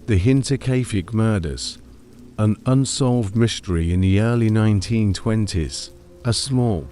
The Hinterkaifeck murders, an unsolved mystery in the early 1920s, a small,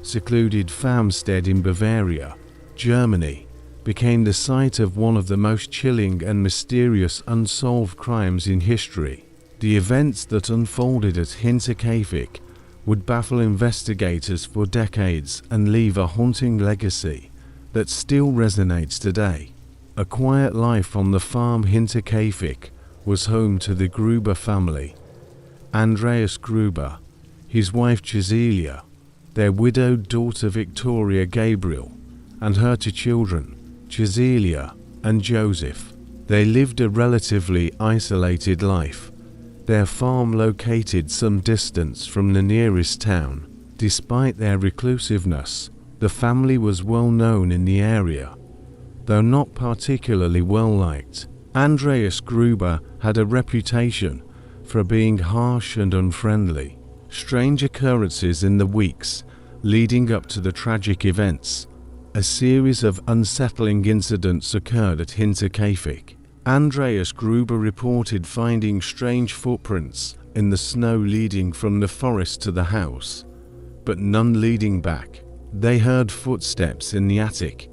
secluded farmstead in Bavaria, Germany, became the site of one of the most chilling and mysterious unsolved crimes in history. The events that unfolded at Hinterkaifeck would baffle investigators for decades and leave a haunting legacy that still resonates today. A quiet life on the farm Hinterkaifeck was home to the Gruber family. Andreas Gruber, his wife Cecilia, their widowed daughter Victoria Gabriel, and her two children, Cecilia and Joseph. They lived a relatively isolated life, their farm located some distance from the nearest town. Despite their reclusiveness, the family was well known in the area, though not particularly well liked. Andreas Gruber had a reputation for being harsh and unfriendly. Strange occurrences in the weeks leading up to the tragic events. A series of unsettling incidents occurred at Hinterkaifeck. Andreas Gruber reported finding strange footprints in the snow leading from the forest to the house, but none leading back. They heard footsteps in the attic,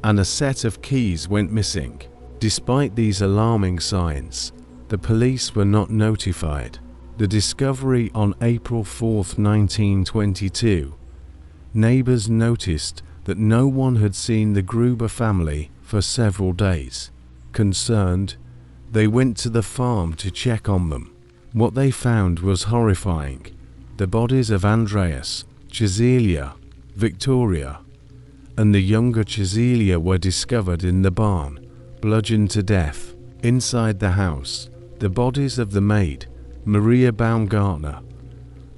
and a set of keys went missing. Despite these alarming signs, the police were not notified. The discovery on April 4, 1922, neighbors noticed that no one had seen the Gruber family for several days. Concerned, they went to the farm to check on them. What they found was horrifying. The bodies of Andreas, Cecilia, Victoria, and the younger Cecilia were discovered in the barn, bludgeoned to death. Inside the house, the bodies of the maid, Maria Baumgartner,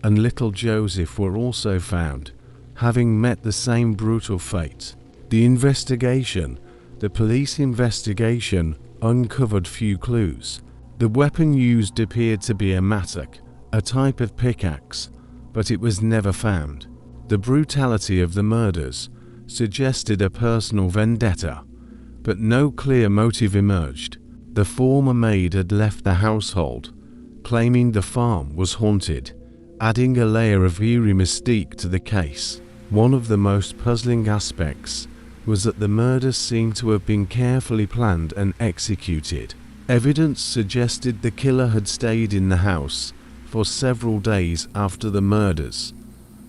and little Joseph were also found, having met the same brutal fate. The police investigation uncovered few clues. The weapon used appeared to be a mattock, a type of pickaxe, but it was never found. The brutality of the murders suggested a personal vendetta, but no clear motive emerged. The former maid had left the household, claiming the farm was haunted, adding a layer of eerie mystique to the case. One of the most puzzling aspects was that the murders seemed to have been carefully planned and executed. Evidence suggested the killer had stayed in the house for several days after the murders,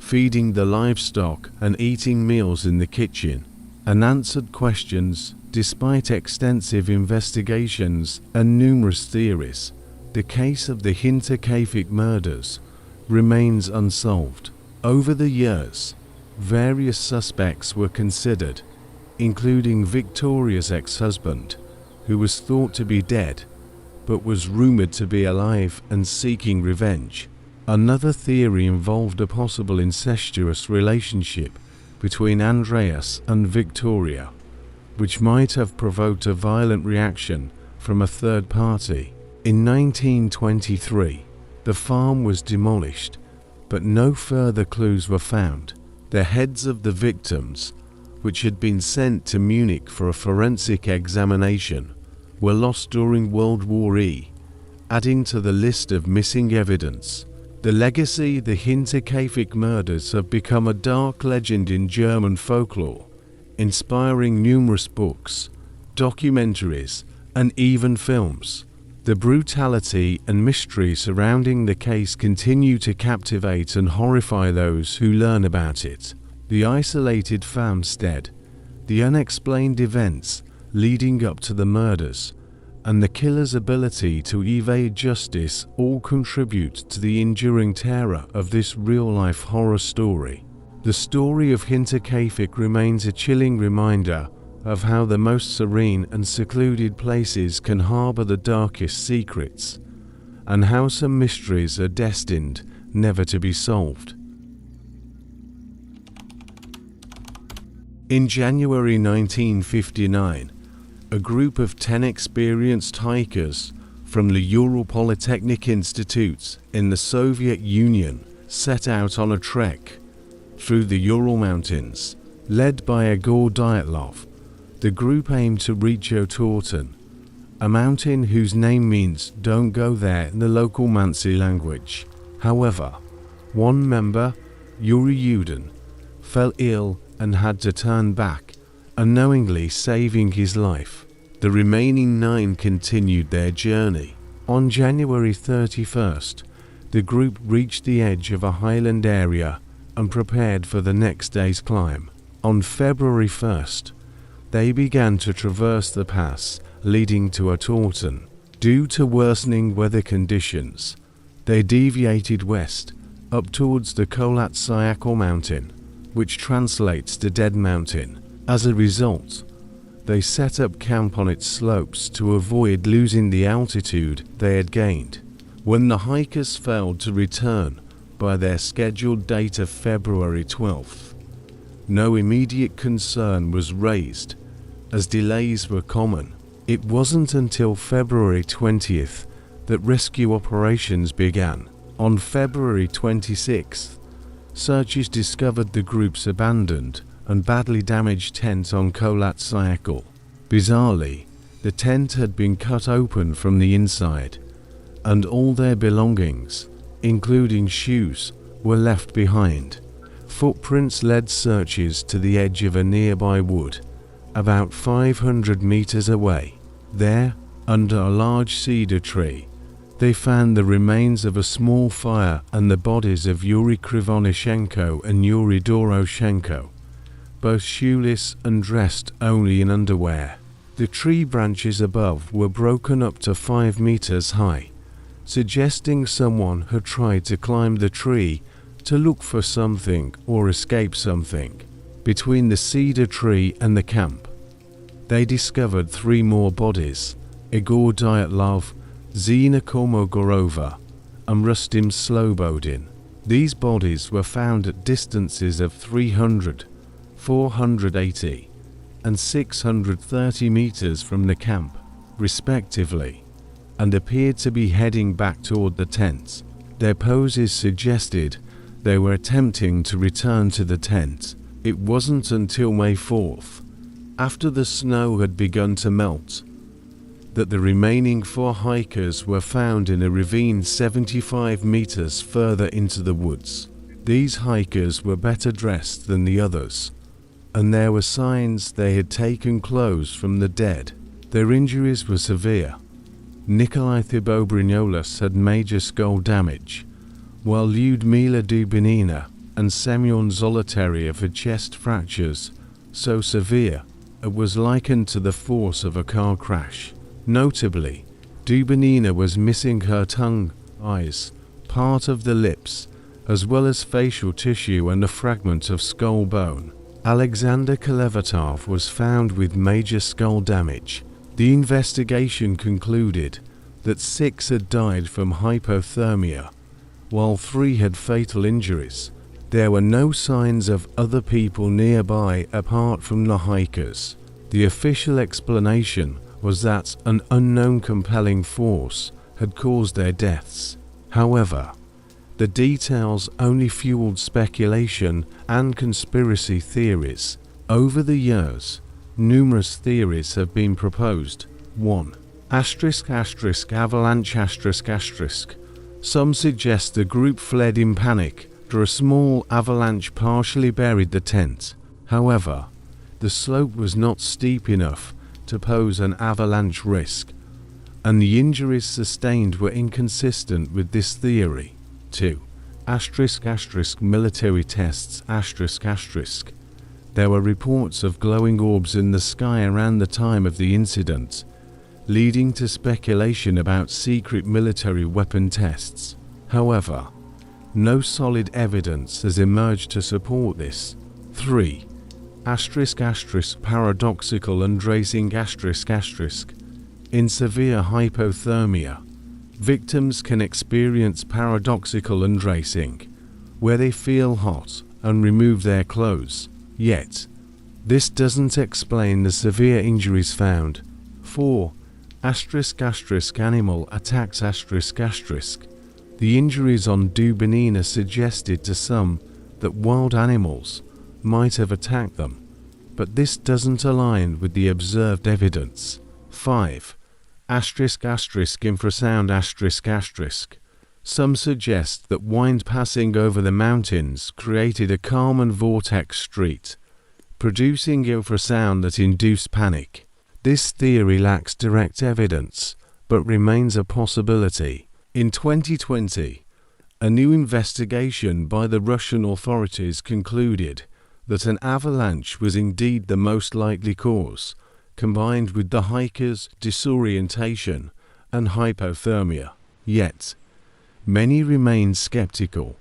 feeding the livestock and eating meals in the kitchen. Unanswered questions, despite extensive investigations and numerous theories. The case of the Hinterkaifeck murders remains unsolved. Over the years, various suspects were considered, including Victoria's ex-husband, who was thought to be dead, but was rumored to be alive and seeking revenge. Another theory involved a possible incestuous relationship between Andreas and Victoria, which might have provoked a violent reaction from a third party. In 1923, the farm was demolished, but no further clues were found. The heads of the victims, which had been sent to Munich for a forensic examination, were lost during World War I, adding to the list of missing evidence. The legacy, the Hinterkaifeck murders, have become a dark legend in German folklore, inspiring numerous books, documentaries, and even films. The brutality and mystery surrounding the case continue to captivate and horrify those who learn about it. The isolated farmstead, the unexplained events leading up to the murders, and the killer's ability to evade justice all contribute to the enduring terror of this real-life horror story. The story of Hinterkaifeck remains a chilling reminder of how the most serene and secluded places can harbor the darkest secrets, and how some mysteries are destined never to be solved. In January 1959, a group of 10 experienced hikers from the Ural Polytechnic Institute in the Soviet Union set out on a trek through the Ural Mountains. Led by Igor Dyatlov, the group aimed to reach Otorten, a mountain whose name means "don't go there" in the local Mansi language. However, one member, Yuri Yudin, fell ill and had to turn back, unknowingly saving his life. The remaining 9 continued their journey. On January 31st, the group reached the edge of a highland area and prepared for the next day's climb. On February 1st, they began to traverse the pass leading to Atorton. Due to worsening weather conditions, they deviated west up towards the Kholat Syakhl mountain, which translates to Dead Mountain. As a result, they set up camp on its slopes to avoid losing the altitude they had gained. When the hikers failed to return by their scheduled date of February 12th, no immediate concern was raised, as delays were common. It wasn't until February 20th that rescue operations began. On February 26th, searchers discovered the group's abandoned and badly damaged tent on Kholat Syakhl. Bizarrely, the tent had been cut open from the inside, and all their belongings, including shoes, were left behind. Footprints led searchers to the edge of a nearby wood, about 500 meters away. There, under a large cedar tree, they found the remains of a small fire and the bodies of Yuri Krivonishenko and Yuri Doroshenko, both shoeless and dressed only in underwear. The tree branches above were broken up to 5 meters high, suggesting someone had tried to climb the tree to look for something or escape something. Between the cedar tree and the camp, they discovered 3 more bodies: Igor Dyatlov, Zina Kolmogorova, and Rustim Slobodin. These bodies were found at distances of 300, 480, and 630 meters from the camp, respectively, and appeared to be heading back toward the tents. Their poses suggested they were attempting to return to the tent. It wasn't until May 4th, after the snow had begun to melt, that the remaining 4 hikers were found in a ravine 75 meters further into the woods. These hikers were better dressed than the others, and there were signs they had taken clothes from the dead. Their injuries were severe. Nikolai Thibeaux-Brignoles had major skull damage, while Lyudmila Dubinina and Semyon Zolotaryov had chest fractures so severe it was likened to the force of a car crash. Notably, Dubinina was missing her tongue, eyes, part of the lips, as well as facial tissue and a fragment of skull bone. Alexander Kolevatov was found with major skull damage. The investigation concluded that 6 had died from hypothermia, while 3 had fatal injuries. There were no signs of other people nearby apart from the hikers. The official explanation was that an unknown compelling force had caused their deaths. However, the details only fueled speculation and conspiracy theories. Over the years, numerous theories have been proposed. 1. Avalanche. Some suggest the group fled in panic after a small avalanche partially buried the tent. However, the slope was not steep enough to pose an avalanche risk, and the injuries sustained were inconsistent with this theory. 2. Military tests. There were reports of glowing orbs in the sky around the time of the incident, leading to speculation about secret military weapon tests. However, no solid evidence has emerged to support this. 3. Paradoxical undressing. In severe hypothermia, victims can experience paradoxical undressing, where they feel hot and remove their clothes. Yet, this doesn't explain the severe injuries found. 4. Animal attacks. The injuries on Dubinina suggested to some that wild animals might have attacked them, but this doesn't align with the observed evidence. 5. ***infrasound***. Some suggest that wind passing over the mountains created a Kalman vortex street, producing infrasound that induced panic. This theory lacks direct evidence, but remains a possibility. In 2020, a new investigation by the Russian authorities concluded that an avalanche was indeed the most likely cause, combined with the hikers' disorientation and hypothermia. Yet, many remain skeptical,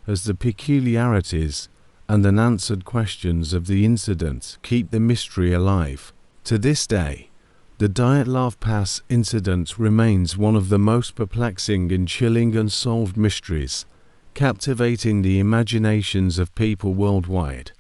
as the peculiarities and unanswered questions of the incident keep the mystery alive. To this day, the Dyatlov Pass incident remains one of the most perplexing and chilling unsolved mysteries, captivating the imaginations of people worldwide.